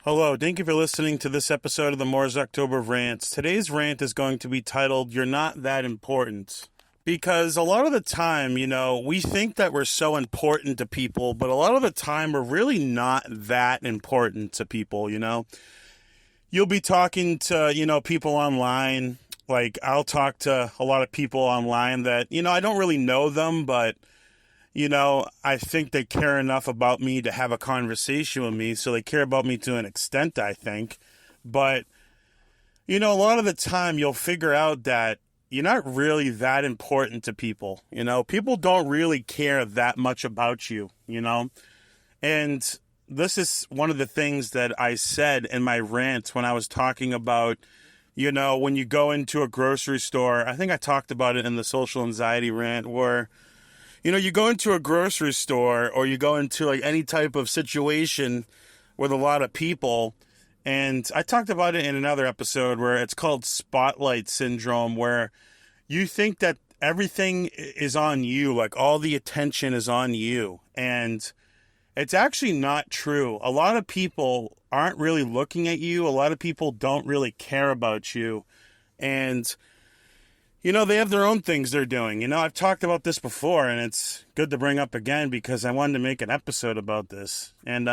Hello, thank you for listening to this episode of the Moore's October Rants. Today's rant is going to be titled, You're Not That Important. Because a lot of the time, we think that we're so important to people, but a lot of the time we're really not that important to people. You'll be talking to, people online. Like, I'll talk to a lot of people online that, I don't really know them, but I think they care enough about me to have a conversation with me, so they care about me to an extent, I think. But, a lot of the time you'll figure out that you're not really that important to people. People don't really care that much about you. And this is one of the things that I said in my rant when I was talking about, when you go into a grocery store. I think I talked about it in the social anxiety rant where, you go into a grocery store or you go into like any type of situation with a lot of people. And I talked about it in another episode where it's called spotlight syndrome, where you think that everything is on you, like all the attention is on you. And it's actually not true. A lot of people aren't really looking at you. A lot of people don't really care about you. And they have their own things they're doing. I've talked about this before, and it's good to bring up again because I wanted to make an episode about this. And,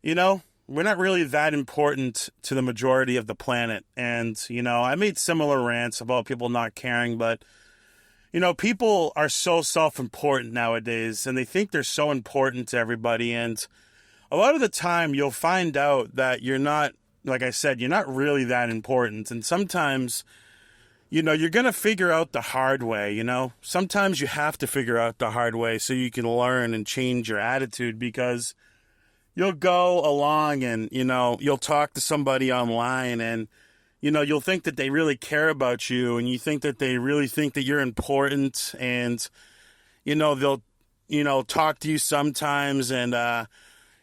we're not really that important to the majority of the planet. And, I made similar rants about people not caring, but, people are so self-important nowadays, and they think they're so important to everybody. And a lot of the time you'll find out that you're not, like I said, you're not really that important. And sometimes you're going to figure out the hard way. Sometimes you have to figure out the hard way so you can learn and change your attitude, because you'll go along and, you'll talk to somebody online and, you'll think that they really care about you, and you think that they really think that you're important, and, they'll, talk to you sometimes, and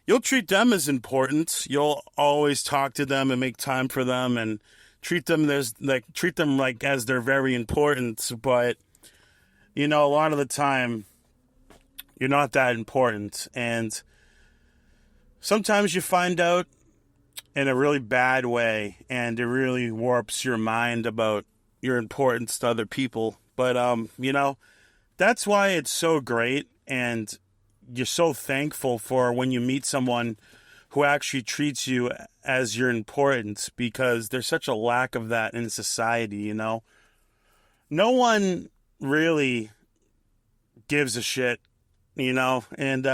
you'll treat them as important. You'll always talk to them and make time for them and treat them as they're very important. But a lot of the time you're not that important, and sometimes you find out in a really bad way, and it really warps your mind about your importance to other people. But that's why it's so great, and you're so thankful for when you meet someone who actually treats you as your importance, because there's such a lack of that in society. No one really gives a shit, and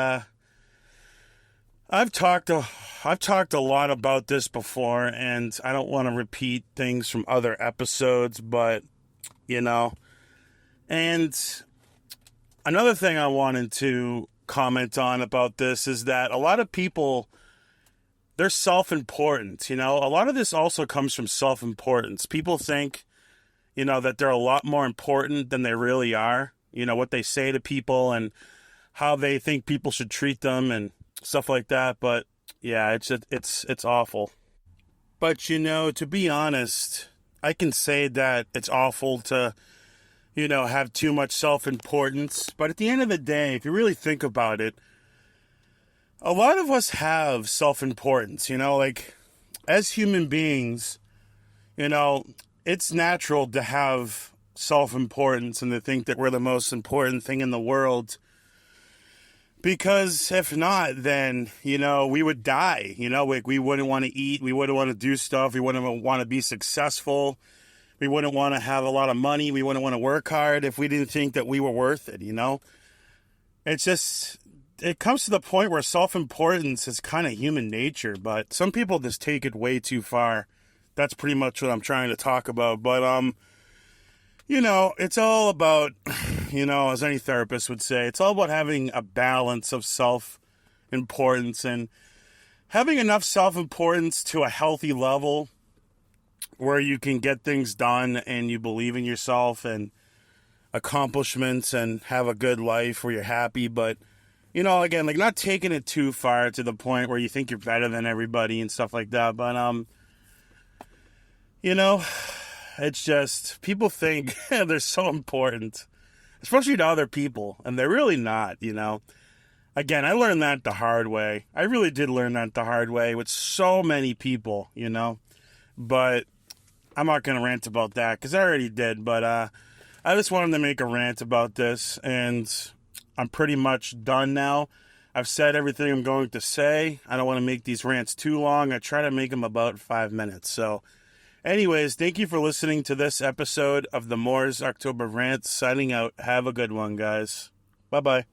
I've talked a lot about this before, and I don't want to repeat things from other episodes, but and another thing I wanted to comment on about this is that a lot of people, they're self-important. A lot of this also comes from self-importance. People think, that they're a lot more important than they really are. What they say to people and how they think people should treat them and stuff like that. But yeah, it's awful. But to be honest, I can say that it's awful to, have too much self-importance. But at the end of the day, if you really think about it, a lot of us have self-importance, like as human beings, it's natural to have self-importance and to think that we're the most important thing in the world. Because if not, then, we would die, we wouldn't want to eat. We wouldn't want to do stuff. We wouldn't want to be successful. We wouldn't want to have a lot of money. We wouldn't want to work hard if we didn't think that we were worth it, It's just, it comes to the point where self-importance is kind of human nature, but some people just take it way too far. That's pretty much what I'm trying to talk about. But, it's all about, as any therapist would say, it's all about having a balance of self-importance and having enough self-importance to a healthy level where you can get things done and you believe in yourself and accomplishments and have a good life where you're happy. But again, like not taking it too far to the point where you think you're better than everybody and stuff like that. But, it's just, people think they're so important, especially to other people, and they're really not, Again, I learned that the hard way. I really did learn that the hard way with so many people, you know. But I'm not going to rant about that because I already did. But I just wanted to make a rant about this, and I'm pretty much done now. I've said everything I'm going to say. I don't want to make these rants too long. I try to make them about 5 minutes. So, anyways, thank you for listening to this episode of the Moore's October Rant. Signing out. Have a good one, guys. Bye-bye.